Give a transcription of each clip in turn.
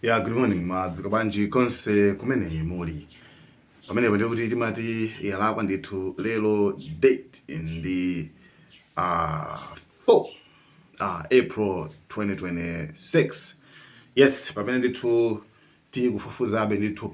Yeah, good morning, madzuka banji konse kumene muli. Pamene kuti timati yalakwa ndithu lero date in the 4 April 2026. Yes, pamene ndithu tikufufuzabe ndithu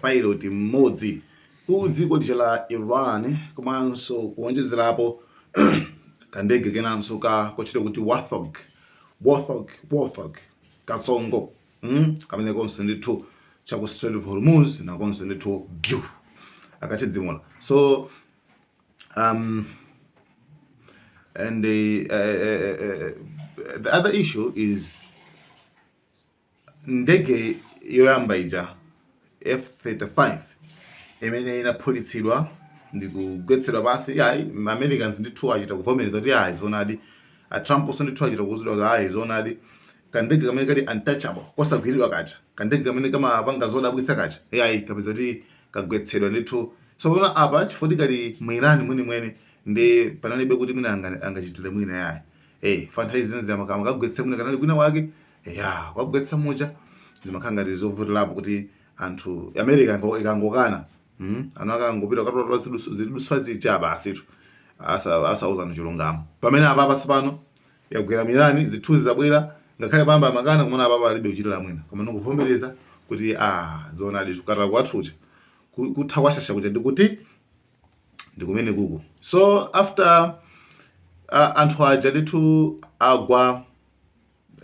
pilot mmodzi ku dziko la Iran komanso kuonjezerapo kandege kenanso kochita kuti Warthog kasongo kamene konse ndithu chaku Strait of Hormuz nakonso ndithu akatidzimula. So and the other issue is ndege yoyamba ija F-35 imene inaphulitsidwa ndikugwetsedwa pasi yayi Americans ndithu achita kuvomereza kuti yayi zonadi Trump so ndithu achita kuzidwa kuti yayi zonadi kandege kamene kali untouchable kosagwiridwa kacha kandege kamene kamapanga zodabwitsa kacha yayi kapeza kuti kagwetsedwa ndithu. So pamene apa chifukwa kali mu Iran mwini ndi panalibe kuti mwina angachitire mwina yayi fantasizi zine zimakama kagwetse mwina kanali kwina wake kwagwetsa muja zimakhala ngati zovutirapo kuti anthu America ikangokana anthu akangopita katotolo ziduswa zija basitu asauzana chilungamo. Pamene apa pano yagwera Irani zithuzi zabwera ngakhale pamba amakana kumana apa alibe kuchitira mwina koma ndikuvomereza kuti zonadi tukatala kwathucha kutha kwashasha kuti ndikuti ndikumene kuku. So after anthu aja ndithu agwa,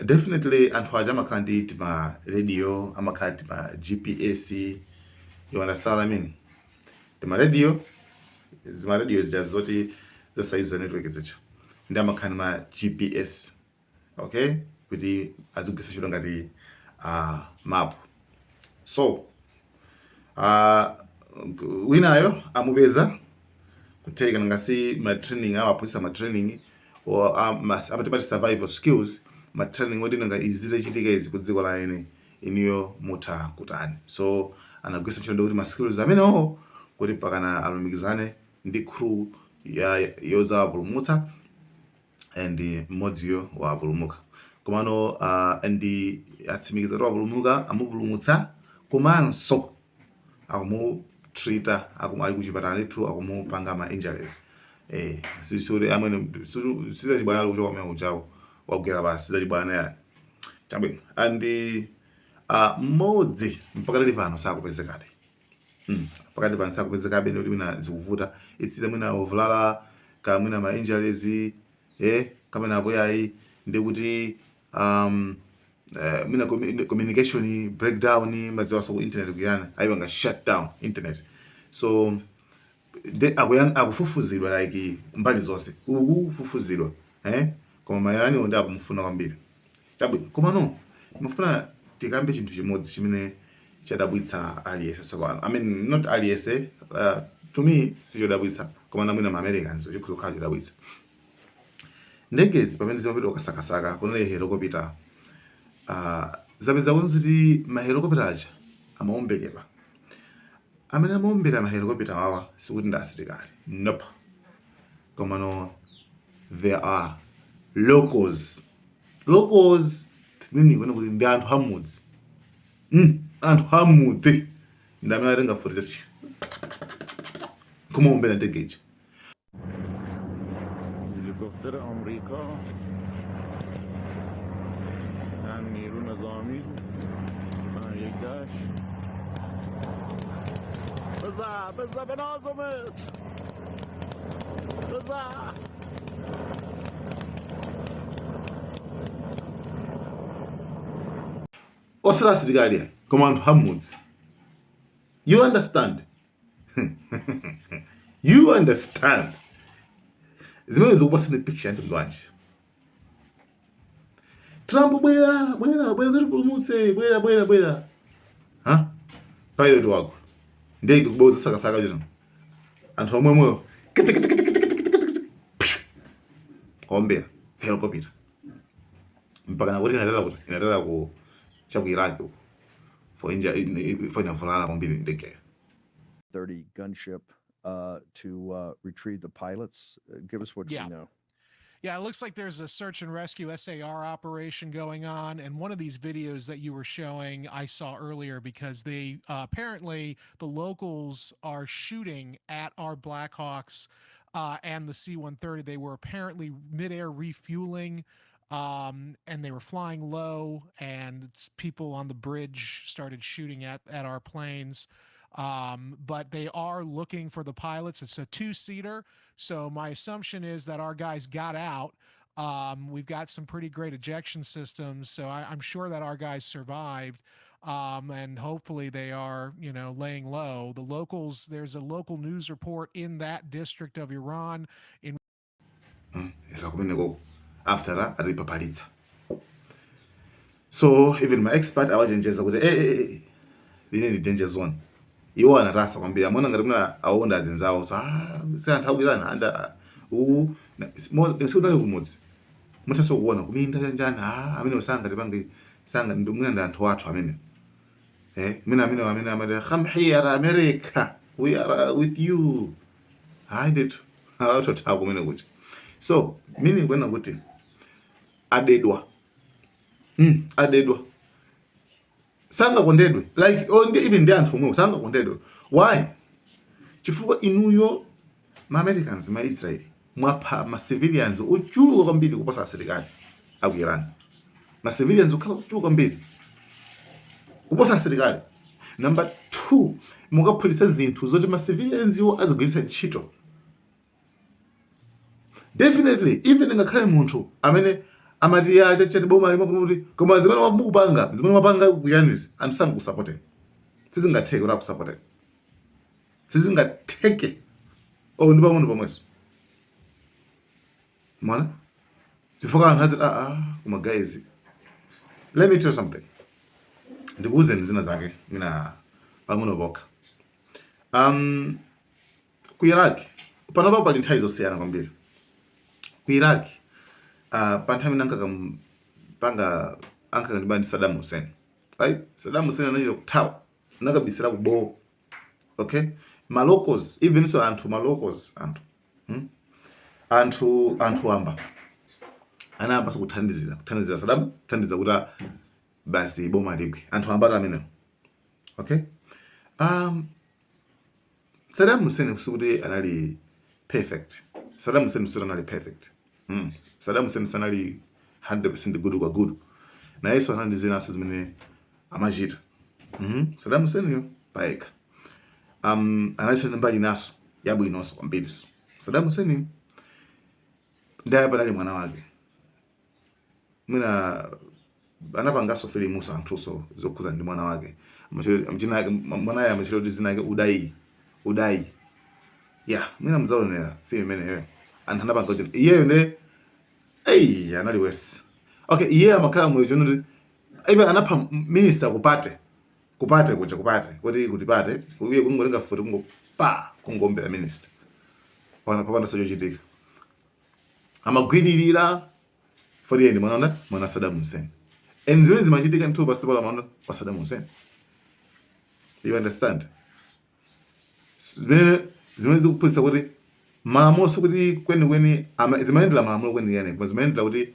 definitely anthu aja amakhala ndi ma radio, amakhala ndi ma GPS, you understand what I mean? Ma radio zija zoti zosayuza network zicha ndi amakhala ma GPS, okay, kuti azigwisa chilo ngati map. So winayo amupeza kuteka ngasi ma training awaphunzitsa ma training or amati survival skills, ma training oti nga izire chitika izi ku dziko la ene iniyo mutha kutani. So anagwisa ntchito kuti ma skills amenewo kuti pakana alumikizane ndi crew yozawapulumutsa and mmodziyo wapulumuka komano ndi atsimikiza kuti wapulumuka amupulumutsa komanso akumutreata ali kuchipatala ndithu akumupanga ma injuries sisuri amene sizachibwana kuchoka kumene kuchawo wagwera basi sizachibwana ya chabwino and mmodzi mpaka lili pano sakupezekadi pakati pano sakupezekabe ndi kuti mwina zikuvuta itsile mwina ovulala ka mwina ma injuries kamene apo yayi ndi kuti mina communication breakdown madziwa so internet kuyana ayibanga shut down internet. So akufufuzidwa like mbali zonse ukufufuzidwa koma mayani onda akumufuna kwambiri chabwino koma no mafuna tikambe chinthu chimodzi chimene chadabwitsa aliyese tsopano. I mean not aliyese to me sichodabwitsa koma namwina ma Americans chikuzokhala chodabwitsa. Ndegezi pamene zimapita ukasakasaka kunale helicopter zapeza kuti ma helicopter aja amaombekedwa amene amaombera ma helicopter awa sikuti ndi asilikali, nope, koma no there are locals nini kwene kuti ndi anthu hamudzi ndi amene atenga footage kumaombera ndegeji. هلیکوپتر آمریکا من نیرو نظامی من یک دشت بزا به نازمت بزا osala asilikali koma anthu hamudzi. You understand? You understand? Zimene zikupasani picture ndi mlwanji. Trump bwera zilipulumutse bwera pilot wako ndege kuboza sakasaka chino anthu omwemoyo ombera helicopter mpaka nakuti inatala ku chaku Iraq for inafulala kwambiri ndege 30 gunship to retrieve the pilots. Give us what you know. Yeah, it looks like there's a search and rescue SAR operation going on. And one of these videos that you were showing, I saw earlier because they apparently the locals are shooting at our Blackhawks and the C-130. They were apparently midair refueling and they were flying low, and people on the bridge started shooting at our planes. But they are looking for the pilots. It's a two-seater. So my assumption is that our guys got out. We've got some pretty great ejection systems, so I'm sure that our guys survived. And hopefully they are, laying low. The locals, there's a local news report in that district of Iran in after alipapalitsa. So even my expert awachenjeza kuti line ni danger zone. Iwo anatasa kwambiri amona ngati kuna aonda zinzawo so santhakwirana anda sikudali kumudzi mutaso kuona kuminda njani amene usanga tipange sanga ndimuna ndi anthu athu amene mina amene come here America, we are with you. Hayi ndithu awatotha kumene kuti so mini kwena kuti adedwa sanga kondedwe like even ndi anthu omwe sanga kondedwe. Why? Chifukwa inuyo ma Americans ma Israel mwapha ma civilians ochuluka kwambiri kuposa asilikali aku Iran. Ma civilians okhala ochuluka kwambiri kuposa asilikali. Number 2, mukaphulisa zinthu zoti ma civilians iwo azigwirisa ntchito. Definitely even ngakhale munthu amene amati chati boma limakuti koma zimene mukupanga zimene mapanga kuyanisi andisangu kusupport. Sizingatheke ura kusupport. Sizingatheke ndi pamunthu pomweso. Mwana? Chifukwa anthu aziti kuma guys. Let me tell you something. Ndikuuze zina zake mina pamuno boka. Ku Iraq panopa pali nthawi zosiyana kwambiri. Ku Iraq panthawi panga ankakandibandi Saddam Hussein. Right? Saddam Hussein anachita kuthawa nakabisira kubo. Okay? Malocals, even so anthu malocals anthu amba anayamba kuthandizira Saddam kuthandiza kuti basi boma ligwe anthu amba amene. Okay? Saddam Hussein kuti anali perfect. Saddam Hussein anali perfect. Saddam Hussein sanali 100% good kwa good. Na Yesu anandizina zimene amachita. Saddam Hussein yo paeka. Analisha mbali naso yabwinonso kwambiri. Saddam Hussein ndiye panali mwana wake. Mina anapangaso filimu so anthuso zokuza ndi mwana wake. Mwana ya amachiro dizina yake Udai. Yeah, mina mzaonera film imeneyo. Anthu anapanga iyeyo ne anali wesi. Okay, iye amakhala mwejo ndi even anapha minister kupate kuti pate kuye kungolenga futi kungombera minister pana sachochitika amagwiririra for yeni mwana Saddam Hussein and zimene zimachitika nthu pasi pala mwana wa Saddam Hussein. You understand? Zimene zikuphunzitsa kuti malamulo sokuti kweni zimayendera malamulo kweni yani koma zimayendera kuti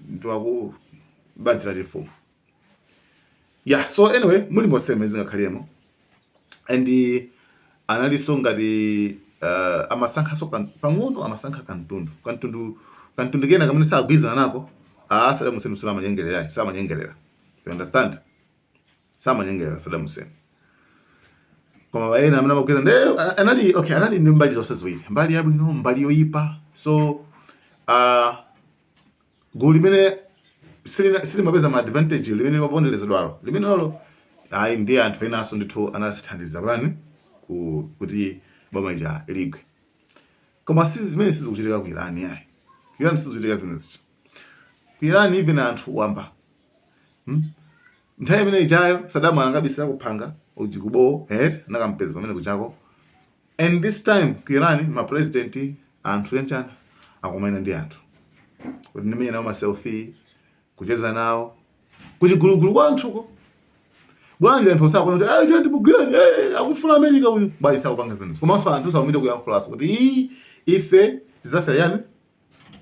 ndiwaku budget reform. Yeah, so anyway, muli mosema zingakhaliyemo and analiso ngati amasankha so pang'ono amasankha kantundu kena kamene sagwizana nako Saddam Hussein samanyengerera. You understand? Samanyengerera Saddam Hussein. Koma bayena amene amagwiza anali ndi mbali zonse ziwiri, mbali yabwino mbali yoyipa. So gulu limene sili mapeza ma advantage limene limaponderezedwalo limene lolo ndiye anthu enaso ndithu anasithandiza kulani kuti boma ija ligwe. Koma zimene sizikuchitika ku Iran yayi. Ku Iran sizikuchitika zimenezi. Ku Iran even anthu wamba nthawi imene ijayo Saddam angabisira kuphanga ujikubo nakampeza pamene kuchako. And this time ku Iran ma president anthu enchana akumana ndi anthu kuti ndimene nawo ma selfie kucheza nawo kuchigulugulu kwa anthuko bwanji anthu sakona kuti ndimugwirani akufuna America uyu bali sakupanga zimenezi. Komanso anthu sakumite kuyankhulaso kuti ife tizafa yani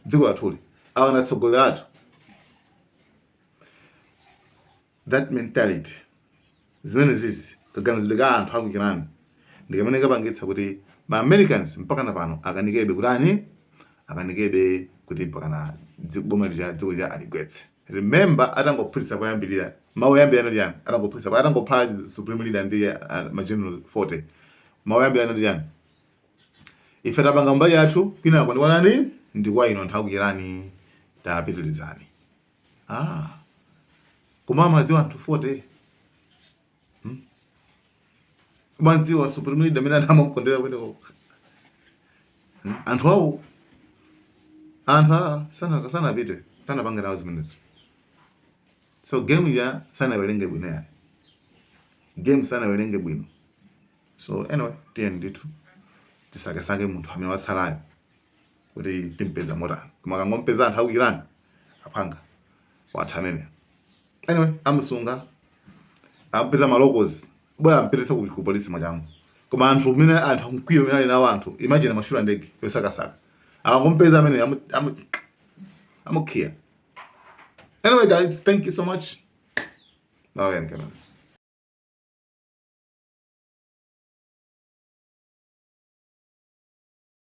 dziko lathuli awa natsogolera athu. That mentality zimene zizi kaganizidwe ka anthu akukirani ndikamene kapangitsa kuti ma Americans mpaka na pano akanikebe kutani akanikebe kuti mpaka boma lija dziko lija aligwetse. Remember atangophunzitsa kuyambirira mawu yambirira anati yani atangophunzitsa atangophala supreme leader ndi mageneral 40 mawu yambirira anati yani ife tapanga mbali yathu kwinako ndi kwanani ndi kwa ino anthu akukirani tapitirizani. Koma amadziwa anthu 40 umadziwa supreme leader amene anamukondera kweneko anthu awo sanapite sanapanga nawo zimenezo. So game ya sanawerenge bwino yayi game sanawerenge bwino. So anyway tiyeni ndithu tisakesake munthu amene watsalayo kuti timpeza motani koma kangompeza anthu akukirani apanga wathu amene. Anyway amusunga ampeza malokozi bwana ampitisa ku polisi mwachangu koma anthu amene anthu amkwiyo amene ali nawo anthu imagine mashula ndege yosakasaka akangompeza amene amukhiya. Anyway guys, thank you so much. Bye.